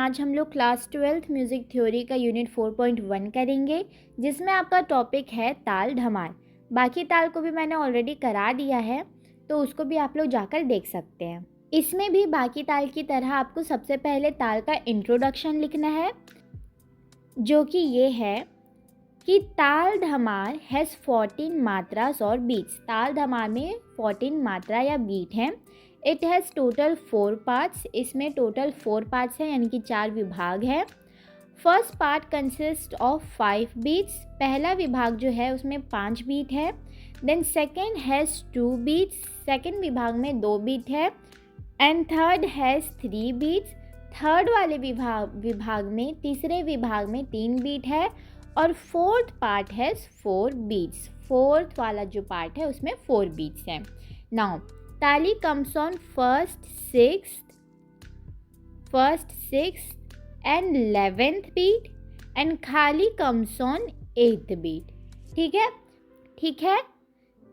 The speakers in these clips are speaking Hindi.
आज हम लोग क्लास 12th म्यूज़िक थ्योरी का यूनिट 4.1 करेंगे, जिसमें आपका टॉपिक है ताल धमाल। बाकी ताल को भी मैंने ऑलरेडी करा दिया है, तो उसको भी आप लोग जाकर देख सकते हैं। इसमें भी बाकी ताल की तरह आपको सबसे पहले ताल का इंट्रोडक्शन लिखना है, जो कि ये है कि ताल धमाल हैज़ 14 मात्रास और बीट्स। ताल धमाल में 14 मात्रा या बीट हैं। It has total 4 parts. इसमें टोटल 4 पार्ट्स हैं, यानी कि 4 विभाग हैं। First part consist of 5 beats. पहला विभाग जो है उसमें 5 बीट है। Then second has 2 beats. सेकेंड विभाग में 2 बीट है। And third has 3 beats. Third वाले विभाग में तीसरे विभाग में 3 बीट है। और fourth part has 4 beats. Fourth वाला जो पार्ट है उसमें 4 बीट्स हैं। Now tali comes on first, sixth and 11th beat and khali comes on 8th beat. ठीक है।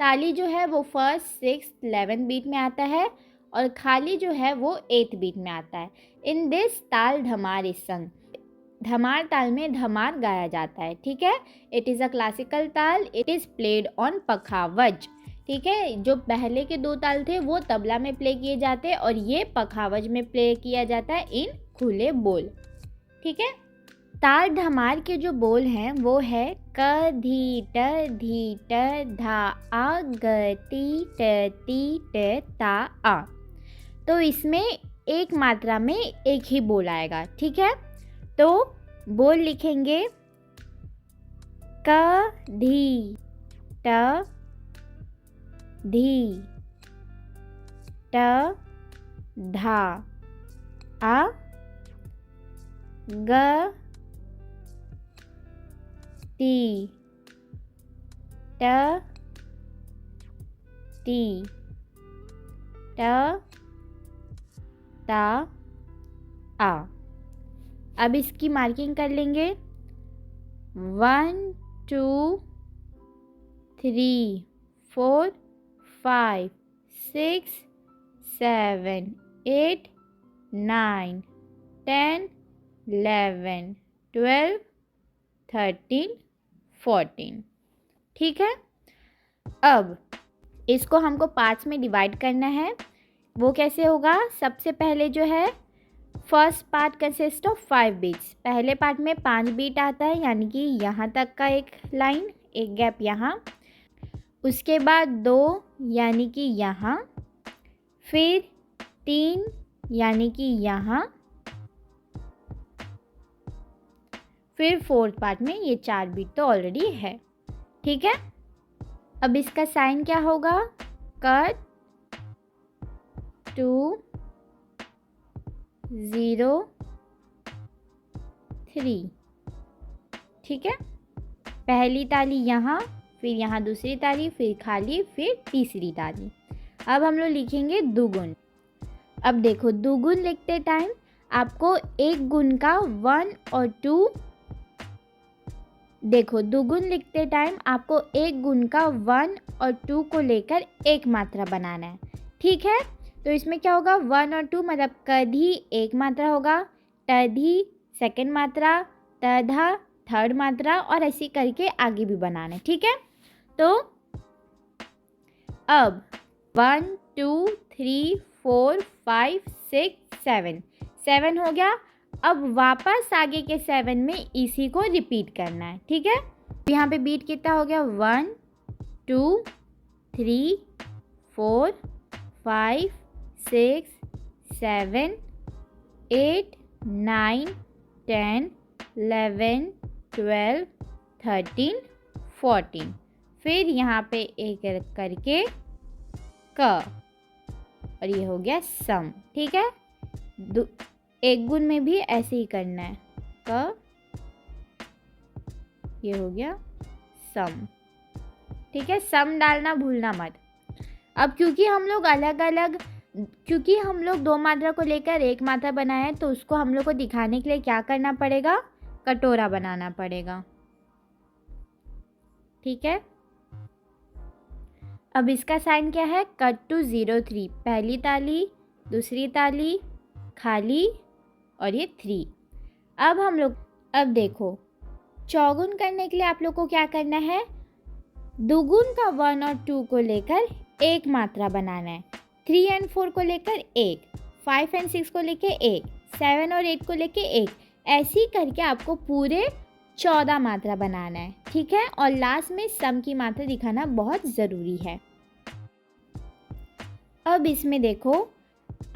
ताली जो है वो फर्स्ट, सिक्स्थ, 11th बीट में आता है और खाली जो है वो 8th बीट में आता है। इन दिस ताल धमार इज संग। धमार ताल में धमार गाया जाता है। ठीक है। इट इज़ अ क्लासिकल ताल। इट इज़ प्लेड ऑन पखावज। ठीक है। जो पहले के 2 ताल थे वो तबला में प्ले किए जाते हैं और ये पखावज में प्ले किया जाता है इन खुले बोल। ठीक है। ताल धमार के जो बोल हैं वो है क धी ट धा आ ग टी ट ता आ। तो इसमें एक मात्रा में एक ही बोल आएगा। ठीक है। तो बोल लिखेंगे क धी ट धी ट धा आ ग टी ट ता आ। अब इसकी मार्किंग कर लेंगे। 1 2 3 4 5 6 7 8 9 10 11 12 13 14। ठीक है। अब इसको हमको पार्ट्स में डिवाइड करना है। वो कैसे होगा? सबसे पहले जो है first part consist of 5 beats. पहले पार्ट में 5 बीट आता है, यानी कि यहाँ तक का एक लाइन, एक गैप यहाँ, उसके बाद 2 यानी कि यहाँ, फिर 3 यानी कि यहाँ, फिर फोर्थ पार्ट में ये 4 बीट तो ऑलरेडी है। ठीक है। अब इसका साइन क्या होगा? कट 2 0 3। ठीक है। पहली ताली यहाँ, फिर यहाँ दूसरी ताली, फिर खाली, फिर तीसरी ताली। अब हम लोग लिखेंगे दुगुन। अब देखो, दुगुन लिखते टाइम आपको एक गुण का 1 और 2, देखो दुगुन लिखते टाइम आपको एक गुण का 1 और 2 को लेकर एक मात्रा बनाना है। ठीक है। तो इसमें क्या होगा? 1 और 2 मतलब कधी एक मात्रा होगा, तधी सेकंड मात्रा, तधा थर्ड मात्रा, और ऐसे करके आगे भी बनाना है। ठीक है। तो अब 1 2 3 4 5 6 7 हो गया। अब वापस आगे के 7 में इसी को रिपीट करना है। ठीक है। यहाँ पे बीट कितना हो गया? 1 2 3 4 5 6 7 8 9 10 11 12 13 14। फिर यहाँ पे एक करके क, और ये हो गया सम। ठीक है। एक गुण में भी ऐसे ही करना है। क, ये हो गया सम। ठीक है। सम डालना भूलना मत। अब क्योंकि हम लोग 2 मात्रा को लेकर एक मात्रा बनाए हैं, तो उसको हम लोग को दिखाने के लिए क्या करना पड़ेगा? कटोरा बनाना पड़ेगा। ठीक है। अब इसका साइन क्या है? Cut to 0 3। पहली ताली, दूसरी ताली, खाली, और ये 3। अब देखो, चौगुन करने के लिए आप लोग को क्या करना है, दुगुन का 1 और 2 को लेकर एक मात्रा बनाना है, 3 और 4 को लेकर एक, 5 और 6 को लेकर एक, 7 और 8 को लेकर एक, ऐसे ही करके आपको पूरे 14 मात्रा बनाना है, ठीक है। और लास्ट में सम की मात्रा दिखाना बहुत ज़रूरी है। अब इसमें देखो,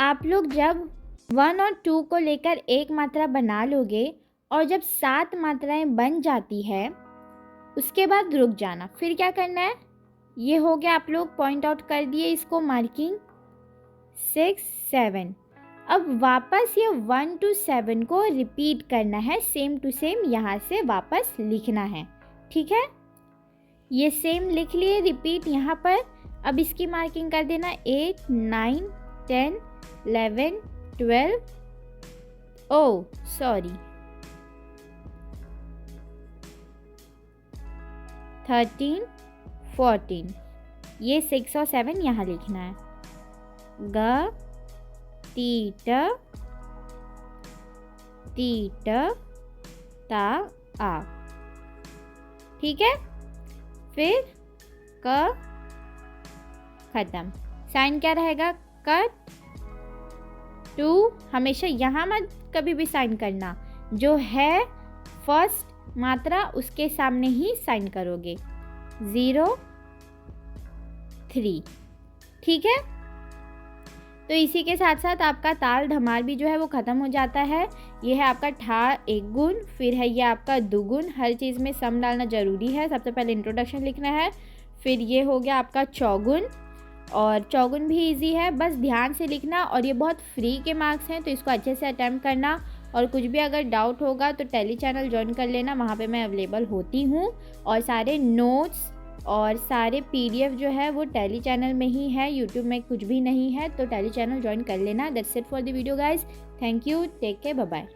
आप लोग जब 1 और 2 को लेकर एक मात्रा बना लोगे और जब 7 मात्राएं बन जाती है उसके बाद रुक जाना। फिर क्या करना है, ये हो गया, आप लोग पॉइंट आउट कर दिए इसको, मार्किंग 6, 7। अब वापस ये 1 to 7 को रिपीट करना है, सेम टू सेम यहाँ से वापस लिखना है, ठीक है। ये सेम लिख लिए, रिपीट यहाँ पर। अब इसकी मार्किंग कर देना 8, 9, 10, 11, 12, ओह सॉरी 13, 14, ये 6 और 7 यहाँ लिखना है। ग टी ट ता आ, ठीक है। फिर क खत्म। साइन क्या रहेगा, कट टू। हमेशा यहाँ मत कभी भी साइन करना, जो है फर्स्ट मात्रा उसके सामने ही साइन करोगे, 0, 3, ठीक है। तो इसी के साथ साथ आपका ताल धमाल भी जो है वो ख़त्म हो जाता है। ये है आपका ठा एक गुण, फिर है ये आपका दुगुन। हर चीज़ में सम डालना ज़रूरी है। सबसे पहले इंट्रोडक्शन लिखना है, फिर ये हो गया आपका चौगुन, और चौगुन भी इजी है, बस ध्यान से लिखना। और ये बहुत फ्री के मार्क्स हैं, तो इसको अच्छे से अटैम्प्ट करना। और कुछ भी अगर डाउट होगा तो टेली चैनल ज्वाइन कर लेना, वहाँ पे मैं अवेलेबल होती हूँ। और सारे नोट्स और सारे PDF जो है वो टेली चैनल में ही है, यूट्यूब में कुछ भी नहीं है। तो टेली चैनल ज्वाइन कर लेना। That's it for the video guys, thank you, take care, bye bye.